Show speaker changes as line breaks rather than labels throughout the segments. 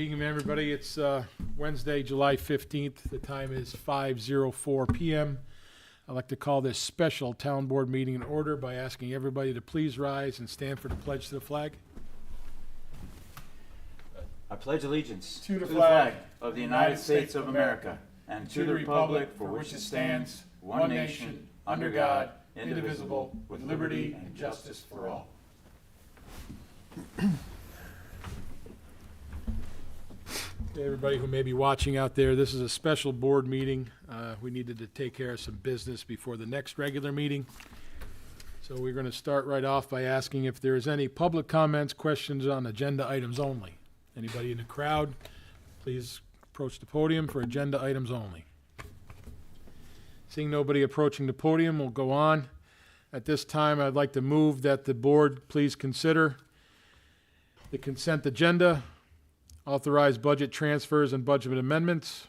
evening, everybody. It's Wednesday, July 15th. The time is 5:04 p.m. I'd like to call this special town board meeting in order by asking everybody to please rise and stand for the pledge to the flag.
I pledge allegiance
To the flag
of the United States of America and to the republic for which it stands, one nation, under God, indivisible, with liberty and justice for all.
Okay, everybody who may be watching out there, this is a special board meeting. We needed to take care of some business before the next regular meeting. So we're going to start right off by asking if there is any public comments, questions on agenda items only. Anybody in the crowd, please approach the podium for agenda items only. Seeing nobody approaching the podium, we'll go on. At this time, I'd like to move that the board please consider the consent agenda, authorize budget transfers and budget amendments,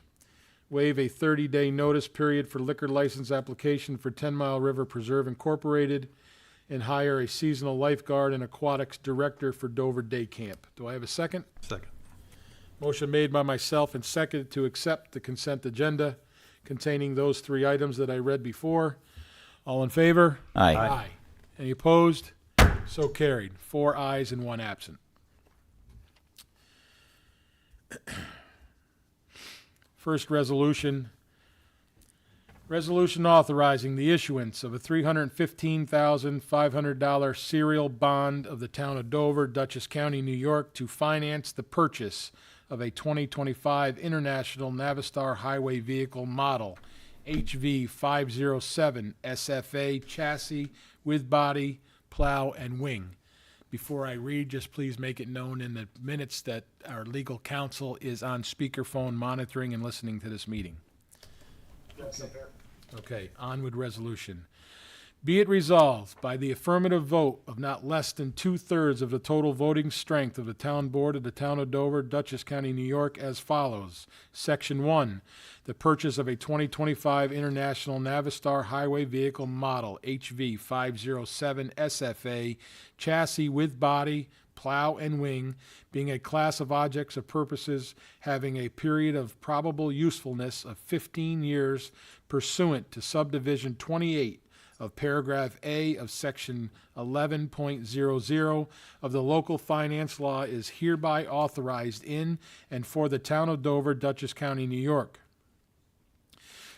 waive a 30-day notice period for liquor license application for 10 Mile River Preserve Incorporated, and hire a seasonal lifeguard and aquatics director for Dover Day Camp. Do I have a second?
Second.
Motion made by myself and seconded to accept the consent agenda containing those three items that I read before. All in favor?
Aye.
Any opposed? So carried. 4 ayes and 1 absent. First resolution. Resolution authorizing the issuance of a $315,500 serial bond of the town of Dover, Dutchess County, New York, to finance the purchase of a 2025 International Navistar Highway Vehicle Model HV 507 SFA chassis with body, plow, and wing. Before I read, just please make it known in the minutes that our legal counsel is on speakerphone monitoring and listening to this meeting. Okay, on with resolution. Be it resolved by the affirmative vote of not less than 2/3 of the total voting strength of the town board of the town of Dover, Dutchess County, New York, as follows. Section 1, the purchase of a 2025 International Navistar Highway Vehicle Model HV 507 SFA chassis with body, plow, and wing, being a class of objects or purposes having a period of probable usefulness of 15 years pursuant to subdivision 28 of paragraph A of section 11.00 of the local finance law is hereby authorized in and for the town of Dover, Dutchess County, New York.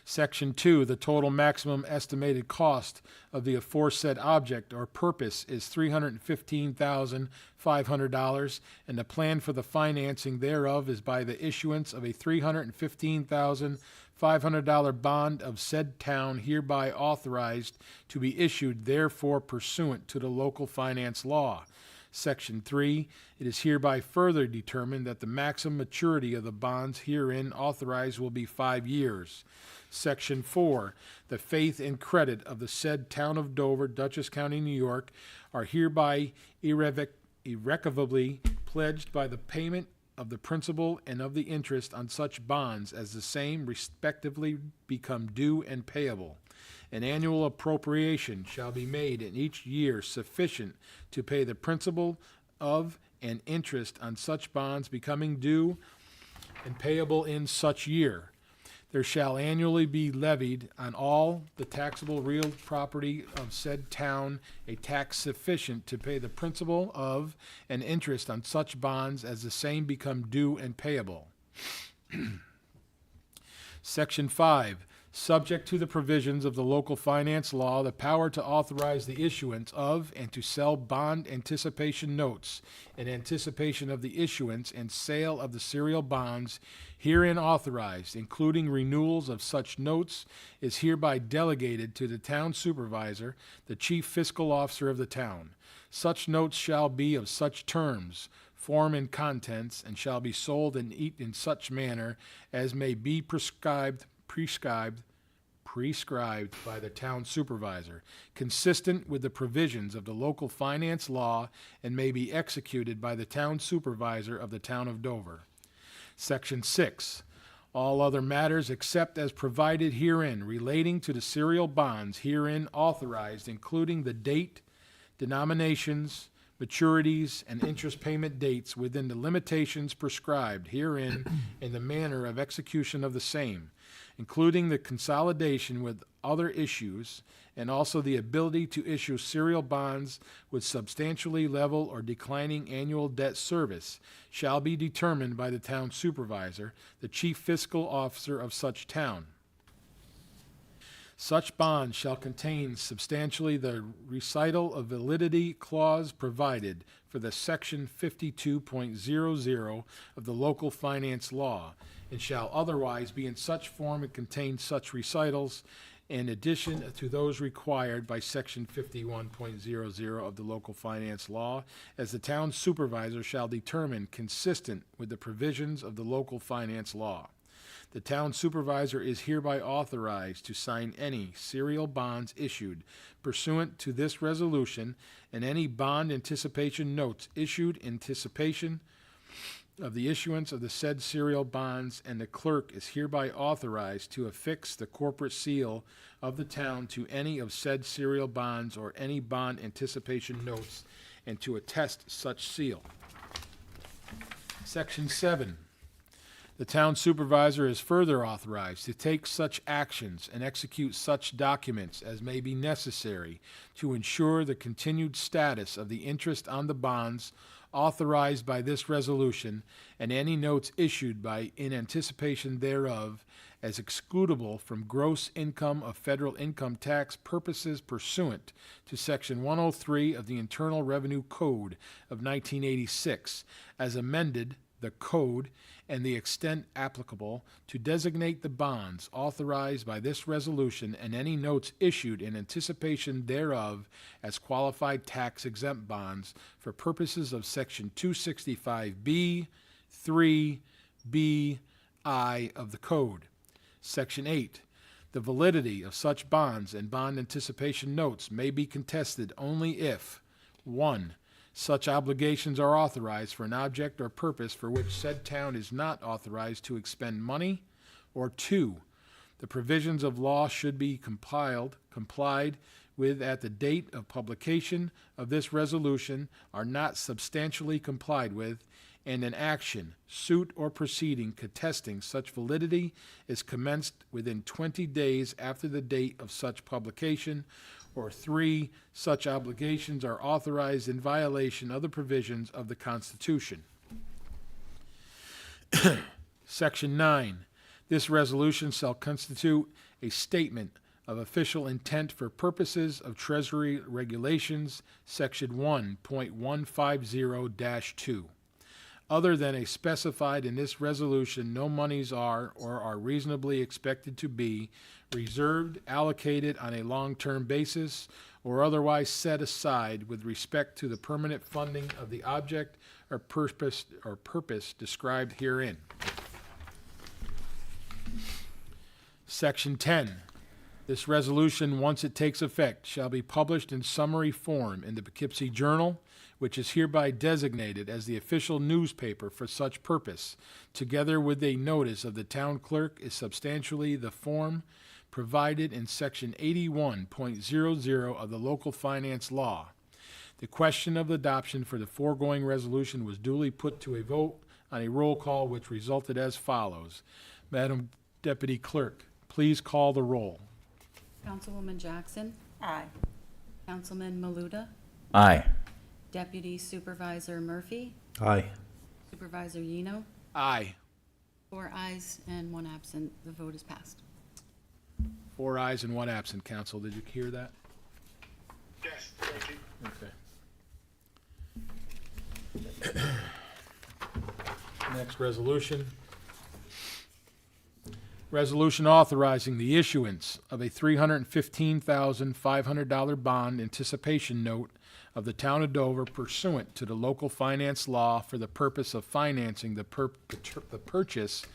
Section 2, the total maximum estimated cost of the aforesaid object or purpose is $315,500, and the plan for the financing thereof is by the issuance of a $315,500 bond of said town hereby authorized to be issued therefore pursuant to the local finance law. Section 3, it is hereby further determined that the maximum maturity of the bonds herein authorized will be 5 years. Section 4, the faith and credit of the said town of Dover, Dutchess County, New York, are hereby irrevocably pledged by the payment of the principal and of the interest on such bonds as the same respectively become due and payable. An annual appropriation shall be made in each year sufficient to pay the principal of and interest on such bonds becoming due and payable in such year. There shall annually be levied on all the taxable real property of said town a tax sufficient to pay the principal of and interest on such bonds as the same become due and payable. Section 5, subject to the provisions of the local finance law, the power to authorize the issuance of and to sell bond anticipation notes in anticipation of the issuance and sale of the serial bonds herein authorized, including renewals of such notes, is hereby delegated to the town supervisor, the chief fiscal officer of the town. Such notes shall be of such terms, form, and contents, and shall be sold in such manner as may be prescribed by the town supervisor, consistent with the provisions of the local finance law, and may be executed by the town supervisor of the town of Dover. Section 6, all other matters except as provided herein relating to the serial bonds herein authorized, including the date, denominations, maturities, and interest payment dates within the limitations prescribed herein in the manner of execution of the same, including the consolidation with other issues, and also the ability to issue serial bonds with substantially level or declining annual debt service, shall be determined by the town supervisor, the chief fiscal officer of such town. Such bond shall contain substantially the recital of validity clause provided for the section 52.00 of the local finance law, and shall otherwise be in such form and contain such recitals in addition to those required by section 51.00 of the local finance law, as the town supervisor shall determine consistent with the provisions of the local finance law. The town supervisor is hereby authorized to sign any serial bonds issued pursuant to this resolution, and any bond anticipation notes issued in anticipation of the issuance of the said serial bonds, and the clerk is hereby authorized to affix the corporate seal of the town to any of said serial bonds or any bond anticipation notes, and to attest such seal. Section 7. The town supervisor is further authorized to take such actions and execute such documents as may be necessary to ensure the continued status of the interest on the bonds authorized by this resolution, and any notes issued by in anticipation thereof, as excludable from gross income of federal income tax purposes pursuant to Section 103 of the Internal Revenue Code of 1986, as amended the code, and the extent applicable, to designate the bonds authorized by this resolution and any notes issued in anticipation thereof as qualified tax-exempt bonds for purposes of Section 265B, 3B, I of the Code. Section 8. The validity of such bonds and bond anticipation notes may be contested only if 1. Such obligations are authorized for an object or purpose for which said town is not authorized to expend money, or 2. The provisions of law should be complied with at the date of publication of this resolution are not substantially complied with, and an action, suit, or proceeding contesting such validity is commenced within 20 days after the date of such publication, or 3, such obligations are authorized in violation of the provisions of the Constitution. Section 9. This resolution shall constitute a statement of official intent for purposes of Treasury Regulations, Section 1.150-2. Other than a specified in this resolution, no monies are or are reasonably expected to be reserved, allocated on a long-term basis, or otherwise set aside with respect to the permanent funding of the object or purpose described herein. Section 10. This resolution, once it takes effect, shall be published in summary form in the Poughkeepsie Journal, which is hereby designated as the official newspaper for such purpose, together with a notice of the town clerk is substantially the form provided in Section 81.00 of the local finance law. The question of adoption for the foregoing resolution was duly put to a vote on a roll call, which resulted as follows. Madam Deputy Clerk, please call the roll.
Councilwoman Jackson.
Aye.
Councilman Maluta.
Aye.
Deputy Supervisor Murphy.
Aye.
Supervisor Yeno.
Aye.
4 ayes and 1 absent. The vote is passed.
4 ayes and 1 absent, Council. Did you hear that?
Yes, thank you.
Okay. Next resolution. Resolution authorizing the issuance of a $315,500 bond anticipation note of the town of Dover pursuant to the local finance law for the purpose of financing the purchase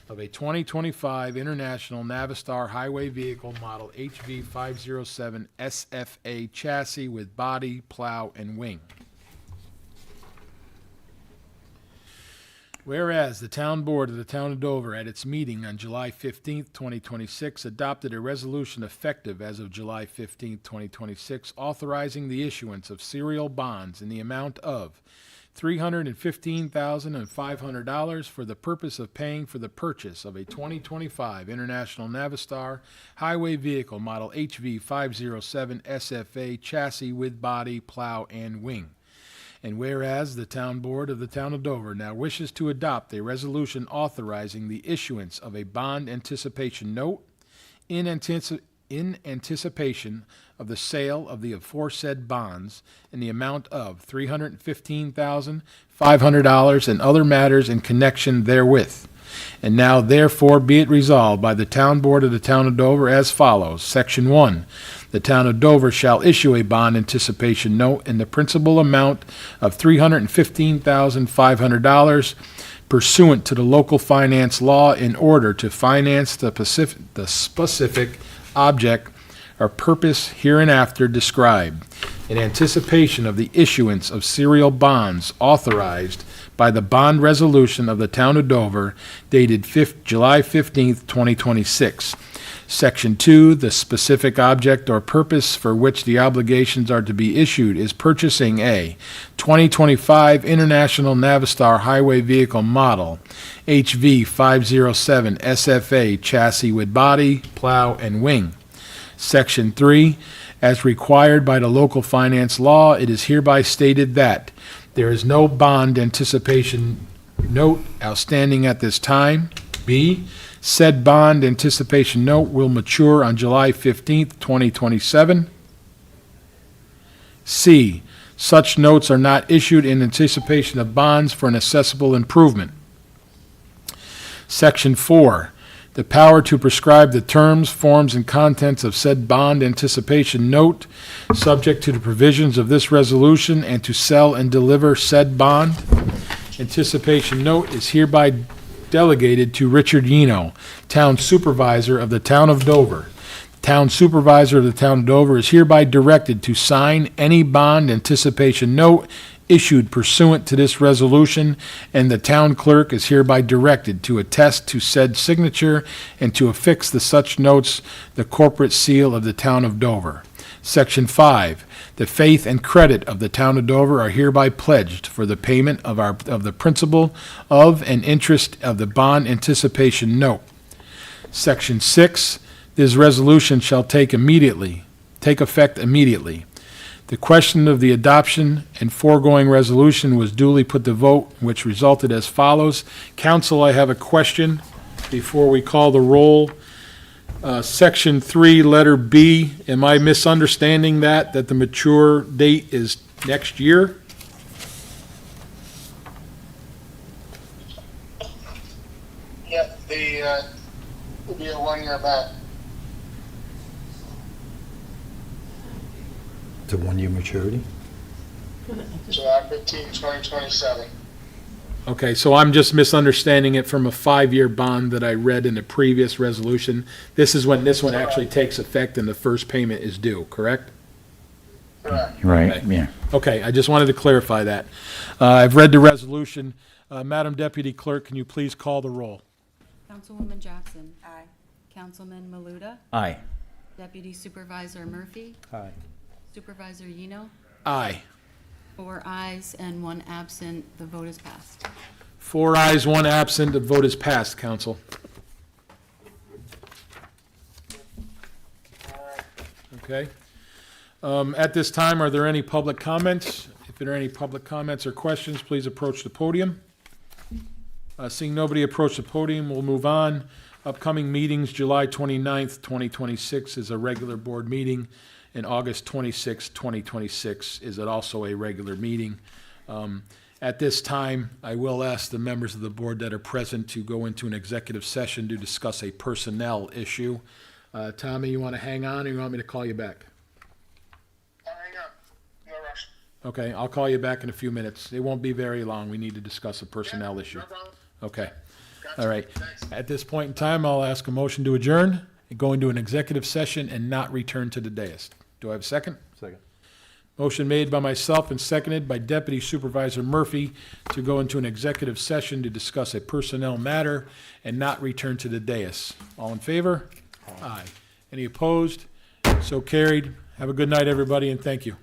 of a 2025 International Navistar Highway Vehicle Model HV507 SFA chassis with body, plow, and wing. Whereas the Town Board of the Town of Dover at its meeting on July 15th, 2026, adopted a resolution effective as of July 15th, 2026, authorizing the issuance of serial bonds in the amount of $315,500 for the purpose of paying for the purchase of a 2025 International Navistar highway vehicle model HV507 SFA chassis with body, plow, and wing. And whereas the Town Board of the Town of Dover now wishes to adopt a resolution authorizing the issuance of a bond anticipation note in anticipation of the sale of the aforesaid bonds in the amount of $315,500 and other matters in connection therewith. And now therefore be it resolved by the Town Board of the Town of Dover as follows. Section 1. The Town of Dover shall issue a bond anticipation note in the principal amount of $315,500 pursuant to the local finance law in order to finance the specific object or purpose hereinafter described, in anticipation of the issuance of serial bonds authorized by the bond resolution of the Town of Dover dated July 15th, 2026. Section 2, the specific object or purpose for which the obligations are to be issued is purchasing a 2025 International Navistar highway vehicle model HV507 SFA chassis with body, plow, and wing. Section 3, as required by the local finance law, it is hereby stated that there is no bond anticipation note outstanding at this time. B, said bond anticipation note will mature on July 15th, 2027. C, such notes are not issued in anticipation of bonds for an accessible improvement. Section 4, the power to prescribe the terms, forms, and contents of said bond anticipation note, subject to the provisions of this resolution, and to sell and deliver said bond anticipation note is hereby delegated to Richard Yeno, Town Supervisor of the Town of Dover. Town Supervisor of the Town of Dover is hereby directed to sign any bond anticipation note issued pursuant to this resolution, and the town clerk is hereby directed to attest to said signature and to affix the such notes the corporate seal of the Town of Dover. Section 5, the faith and credit of the Town of Dover are hereby pledged for the payment of the principal of and interest of the bond anticipation note. Section 6, this resolution shall take effect immediately. The question of the adoption and foregoing resolution was duly put to vote, which resulted as follows. Council, I have a question before we call the roll. Section 3, letter B, am I misunderstanding that the mature date is next year?
Yep, it'll be a 1 year back.
It's a one-year maturity?
July 15, 2027.
Okay, so I'm just misunderstanding it from a 5-year bond that I read in the previous resolution. This is when this one actually takes effect and the first payment is due, correct?
Correct.
Right,
Okay.
yeah.
Okay, I just wanted to clarify that. I've read the resolution. Madam Deputy Clerk, can you please call the roll?
Councilwoman Jackson. Aye. Councilman Maluta.
Aye.
Deputy Supervisor Murphy.
Aye.
Supervisor Yeno.
Aye.
4 ayes and 1 absent. The vote is passed.
4 ayes, 1 absent. The vote is passed, Council. Okay. At this time, are there any public comments? If there are any public comments or questions, please approach the podium. Seeing nobody approach the podium, we'll move on. Upcoming meetings, July 29th, 2026 is a regular board meeting, and August 26th, 2026 is also a regular meeting. At this time, I will ask the members of the board that are present to go into an executive session to discuss a personnel issue. Tommy, you want to hang on, or you want me to call you back?
Hang on, no rush.
Okay, I'll call you back in a few minutes. It won't be very long. We need to discuss a personnel issue.
No problem.
Okay,
Gotcha.
all right.
Thanks.
At this point in time, I'll ask a motion to adjourn, go into an executive session, and not return to the dais. Do I have a second?
Second.
Motion made by myself and seconded by Deputy Supervisor Murphy to go into an executive session to discuss a personnel matter and not return to the dais. All in favor? Aye. Any opposed? So carried. Have a good night, everybody, and thank you.